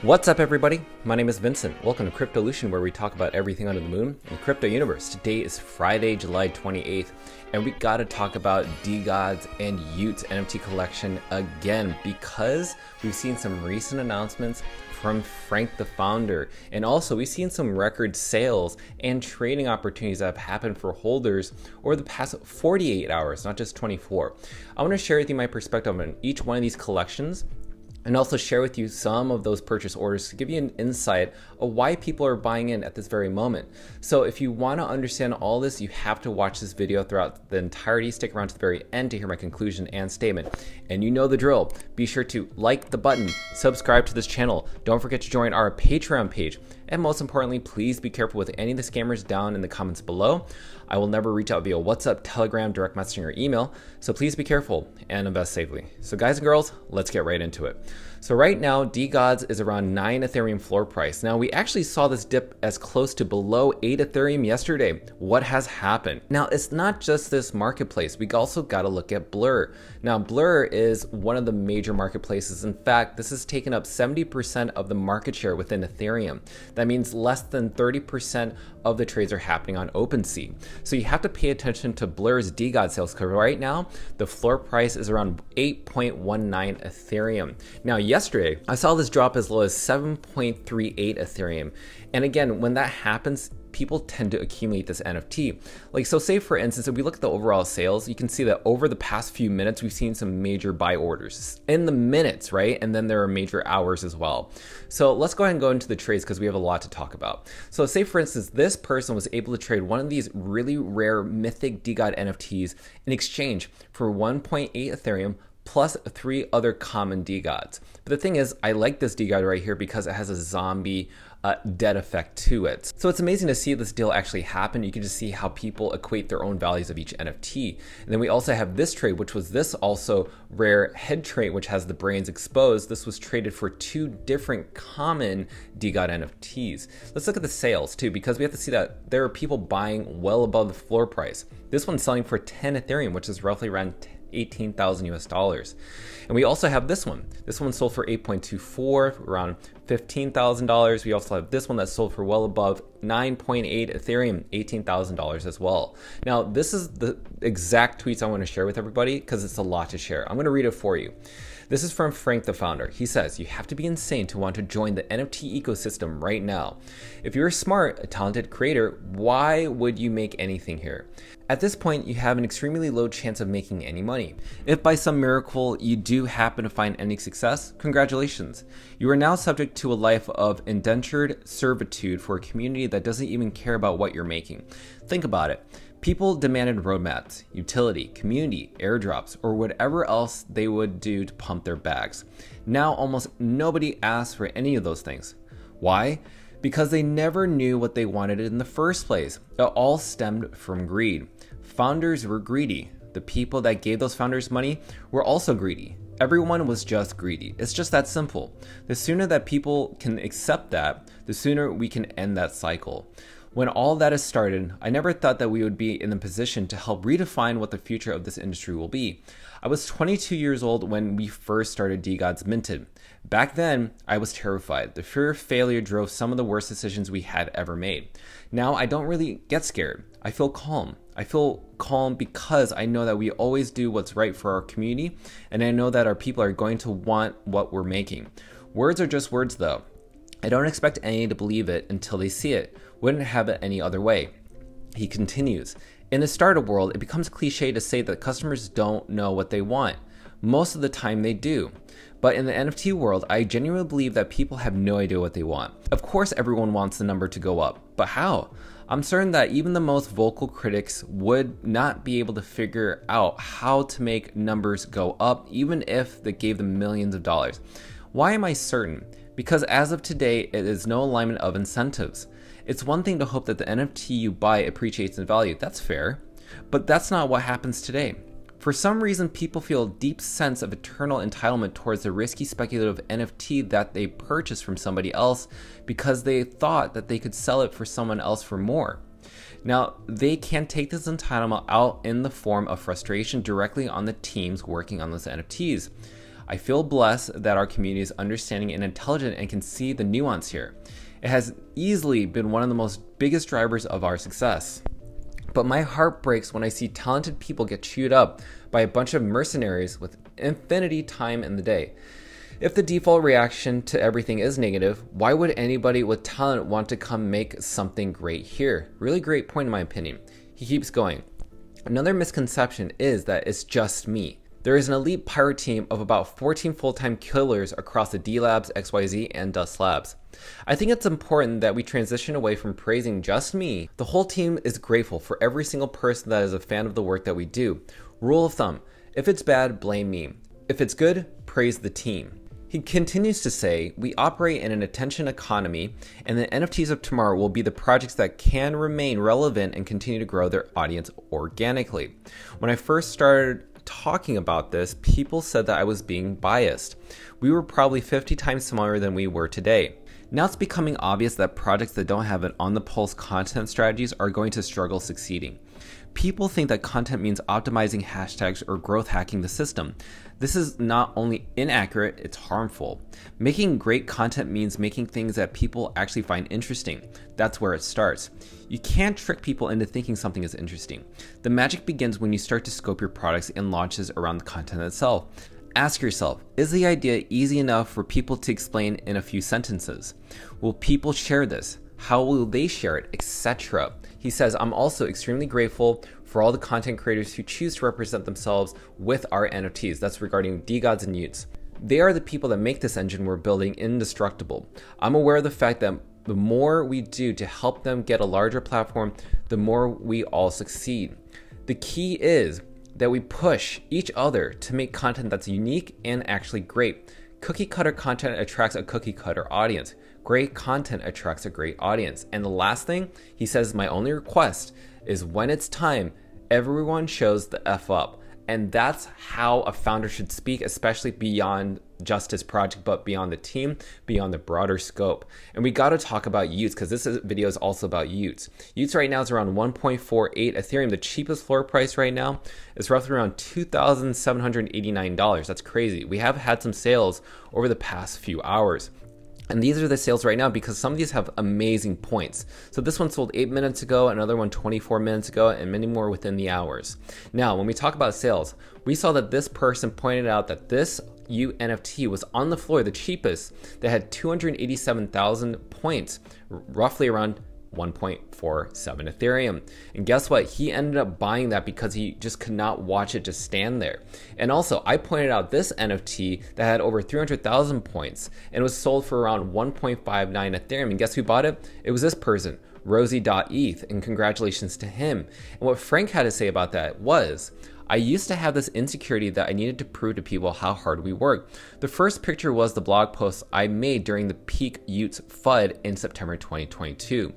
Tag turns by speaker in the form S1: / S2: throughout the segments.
S1: What's up, everybody? My name is Vincent. Welcome to Cryptolution, where we talk about everything under the moon in the crypto universe. Today is Friday, July 28th, and we gotta talk about DeGods and y00ts NFT collection again, because we've seen some recent announcements from Frank, the founder, and also we've seen some record sales and trading opportunities that have happened for holders over the past 48 hours, not just 24. I want to share with you my perspective on each one of these collections, and also share with you some of those purchase orders to give you an insight of why people are buying in at this very moment. So if you want to understand all this, you have to watch this video throughout the entirety. Stick around to the very end to hear my conclusion and statement. And you know the drill. Be sure to like the button, subscribe to this channel. Don't forget to join our Patreon page. And most importantly, please be careful with any of the scammers down in the comments below. I will never reach out via WhatsApp, Telegram, direct messaging, or email, so please be careful and invest safely. So guys and girls, let's get right into it. So right now, DeGods is around 9 Ethereum floor price. Now, we actually saw this dip as close to below 8 Ethereum yesterday. What has happened? Now, it's not just this marketplace. We also got to look at Blur. Now, Blur is one of the major marketplaces. In fact, this has taken up 70% of the market share within Ethereum. That means less than 30% of the trades are happening on OpenSea. So you have to pay attention to Blur's DeGods sales, because right now, the floor price is around 8.19 Ethereum. Now, yesterday, I saw this drop as low as 7.38 Ethereum. And again, when that happens, people tend to accumulate this NFT. Like, so say for instance, if we look at the overall sales, you can see that over the past few minutes, we've seen some major buy orders in the minutes, right? And then there are major hours as well. So let's go ahead and go into the trades, because we have a lot to talk about. So say for instance, this person was able to trade one of these really rare mythic DeGod NFTs in exchange for 1.8 Ethereum plus 3 other common DeGods. But the thing is, I like this DeGod right here because it has a zombie dead effect to it. So it's amazing to see this deal actually happen. You can just see how people equate their own values of each NFT. And then we also have this trade, which was this also rare head trait, which has the brains exposed. This was traded for 2 different common DeGod NFTs. Let's look at the sales too, because we have to see that there are people buying well above the floor price. This one's selling for 10 Ethereum, which is roughly around 18,000 US dollars. And we also have this one. This one sold for 8.24, around $15,000. We also have this one that sold for well above 9.8 Ethereum, $18,000 as well. Now, this is the exact tweets I want to share with everybody, because it's a lot to share. I'm going to read it for you. This is from Frank, the founder. He says, "You have to be insane to want to join the NFT ecosystem right now. If you're smart, a talented creator, why would you make anything here? At this point, you have an extremely low chance of making any money. If by some miracle you do happen to find any success, congratulations. You are now subject to a life of indentured servitude for a community that doesn't even care about what you're making. Think about it. People demanded roadmaps, utility, community, airdrops, or whatever else they would do to pump their bags. Now almost nobody asks for any of those things. Why? Because they never knew what they wanted in the first place. It all stemmed from greed. Founders were greedy. The people that gave those founders money were also greedy. Everyone was just greedy. It's just that simple. The sooner that people can accept that, the sooner we can end that cycle. When all that is started, I never thought that we would be in the position to help redefine what the future of this industry will be. I was 22 years old when we first started DeGods Minted. Back then, I was terrified. The fear of failure drove some of the worst decisions we had ever made. Now, I don't really get scared. I feel calm. I feel calm because I know that we always do what's right for our community, and I know that our people are going to want what we're making. Words are just words, though. I don't expect any to believe it until they see it. Wouldn't have it any other way." He continues, "In the startup world, it becomes cliche to say that customers don't know what they want. Most of the time they do. But in the NFT world, I genuinely believe that people have no idea what they want. Of course, everyone wants the number to go up, but how? I'm certain that even the most vocal critics would not be able to figure out how to make numbers go up, even if they gave them millions of dollars. Why am I certain? Because as of today, it is no alignment of incentives. It's one thing to hope that the NFT you buy appreciates in value. That's fair. But that's not what happens today. For some reason, people feel a deep sense of eternal entitlement towards the risky speculative NFT that they purchased from somebody else because they thought that they could sell it for someone else for more. Now, they can take this entitlement out in the form of frustration directly on the teams working on those NFTs. I feel blessed that our community is understanding and intelligent and can see the nuance here. It has easily been one of the most biggest drivers of our success. But my heart breaks when I see talented people get chewed up by a bunch of mercenaries with infinity time in the day. If the default reaction to everything is negative, why would anybody with talent want to come make something great here? Really great point in my opinion. He keeps going. Another misconception is that it's just me. There is an elite pirate team of about 14 full-time killers across the D Labs, XYZ, and Dust Labs. I think it's important that we transition away from praising just me. The whole team is grateful for every single person that is a fan of the work that we do. Rule of thumb, if it's bad, blame me. If it's good, praise the team. He continues to say, we operate in an attention economy, and the NFTs of tomorrow will be the projects that can remain relevant and continue to grow their audience organically. When I first started talking about this, people said that I was being biased. We were probably 50 times smaller than we were today. Now it's becoming obvious that projects that don't have an on-the-pulse content strategies are going to struggle succeeding. People think that content means optimizing hashtags or growth hacking the system. This is not only inaccurate, it's harmful. Making great content means making things that people actually find interesting. That's where it starts. You can't trick people into thinking something is interesting. The magic begins when you start to scope your products and launches around the content itself. Ask yourself, is the idea easy enough for people to explain in a few sentences? Will people share this? How will they share it, etc.? He says, I'm also extremely grateful for all the content creators who choose to represent themselves with our NFTs. That's regarding DeGods and y00ts. They are the people that make this engine we're building indestructible. I'm aware of the fact that the more we do to help them get a larger platform, the more we all succeed. The key is that we push each other to make content that's unique and actually great. Cookie cutter content attracts a cookie cutter audience. Great content attracts a great audience. And the last thing he says, my only request is when it's time, everyone shows the F up. And that's how a founder should speak, especially beyond just his project, but beyond the team, beyond the broader scope. And we got to talk about y00ts because this video is also about y00ts. y00ts right now is around 1.48 Ethereum. The cheapest floor price right now is roughly around $2,789. That's crazy. We have had some sales over the past few hours. And these are the sales right now because some of these have amazing points. So this one sold 8 minutes ago, another one 24 minutes ago, and many more within the hours. Now, when we talk about sales, we saw that this person pointed out that this NFT was on the floor, the cheapest, that had 287,000 points, roughly around 1.47 Ethereum. And guess what? He ended up buying that because he just could not watch it just stand there. And also, I pointed out this NFT that had over 300,000 points and was sold for around 1.59 Ethereum. And guess who bought it? It was this person, Rosie.eth, and congratulations to him. And what Frank had to say about that was, I used to have this insecurity that I needed to prove to people how hard we work. The first picture was the blog post I made during the peak y00ts FUD in September 2022.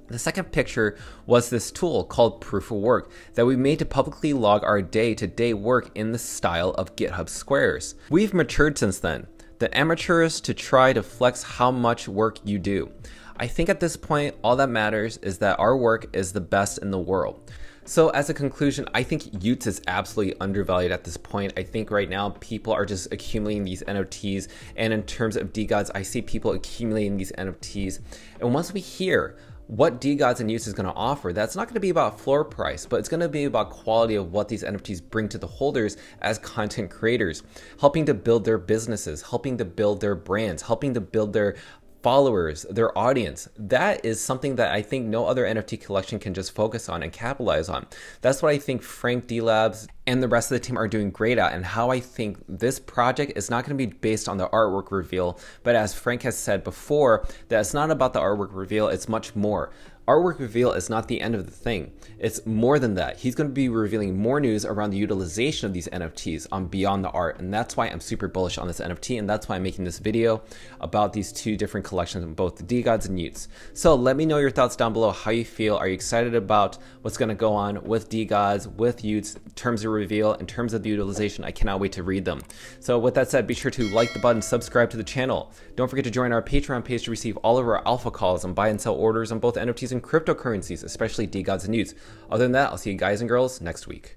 S1: The second picture was this tool called Proof of Work that we made to publicly log our day-to-day work in the style of GitHub Squares. We've matured since then. The amateurists to try to flex how much work you do. I think at this point, all that matters is that our work is the best in the world. So as a conclusion, I think y00ts is absolutely undervalued at this point. I think right now people are just accumulating these NFTs, and in terms of DeGods, I see people accumulating these NFTs. And once we hear what DeGods and y00ts is going to offer, that's not going to be about floor price, but it's going to be about quality of what these NFTs bring to the holders as content creators, helping to build their businesses, helping to build their brands, helping to build their followers, their audience. That is something that I think no other NFT collection can just focus on and capitalize on. That's what I think Frank D Labs and the rest of the team are doing great at, and how I think this project is not going to be based on the artwork reveal, but as Frank has said before, that it's not about the artwork reveal, it's much more. Artwork reveal is not the end of the thing. It's more than that. He's going to be revealing more news around the utilization of these NFTs on beyond the art, and that's why I'm super bullish on this NFT, and that's why I'm making this video about these two different collections, both the DeGods and y00ts. So let me know your thoughts down below, how you feel. Are you excited about what's going to go on with DeGods, with y00ts, in terms of reveal, in terms of the utilization? I cannot wait to read them. So with that said, be sure to like the button, subscribe to the channel. Don't forget to join our Patreon page to receive all of our alpha calls and buy and sell orders on both NFTs and cryptocurrencies, especially DeGods and y00ts. Other than that, I'll see you guys and girls next week.